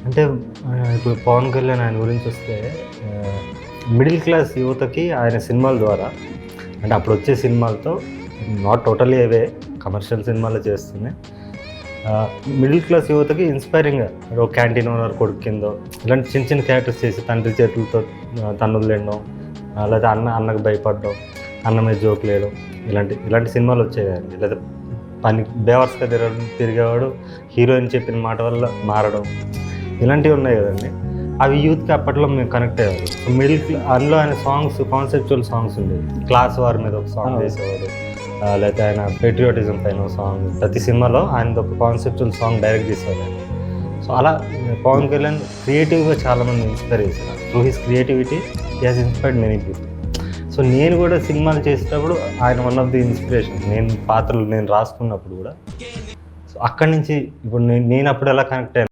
అంటే ఇప్పుడు పవన్ కళ్యాణ్ ఆయన గురించి వస్తే మిడిల్ క్లాస్ యువతకి ఆయన సినిమాల ద్వారా అంటే అప్పుడు వచ్చే సినిమాలతో నాట్ టోటలీ అవే కమర్షియల్ సినిమాలు చేస్తున్నాయి. మిడిల్ క్లాస్ యువతకి ఇన్స్పైరింగ్గా ఒక క్యాంటీన్ ఓనర్ కొడుకు కిందో ఇలాంటి చిన్న చిన్న క్యారెక్టర్స్ చేసి తండ్రి చేతులతో తన్నులు తినడం, లేదా అన్నకు భయపడడం, అన్న మీద జోక్ లేయడం, ఇలాంటి సినిమాలు వచ్చాయండి. లేదా పని బేవర్స్గా తిరిగేవాడు హీరోయిన్ చెప్పిన మాట వల్ల మారడం, ఇలాంటివి ఉన్నాయి కదండి. అవి యూత్కి అప్పట్లో మేము కనెక్ట్ అయ్యేవారు. అందులో ఆయన సాంగ్స్ కాన్సెప్చువల్ సాంగ్స్ ఉండేవి. క్లాస్ వార్ మీద ఒక సాంగ్ వేసేవాడు, లేకపోతే ఆయన పెట్రియాటిజం పైన ఒక సాంగ్. ప్రతి సినిమాలో ఆయన ఒక కాన్సెప్చువల్ సాంగ్ డైరెక్ట్ చేసేవాడు ఆయన. సో అలా పవన్ కళ్యాణ్ క్రియేటివ్గా చాలామంది ఇన్స్పైర్ చేశారు. Through his creativity he has inspired many people. So నేను కూడా సినిమాలు చేసేటప్పుడు ఆయన వన్ ఆఫ్ ది ఇన్స్పిరేషన్. పాత్రలు నేను రాసుకున్నప్పుడు కూడా సో అక్కడి నుంచి ఇప్పుడు నేను అప్పుడు ఎలా కనెక్ట్ అయ్యాను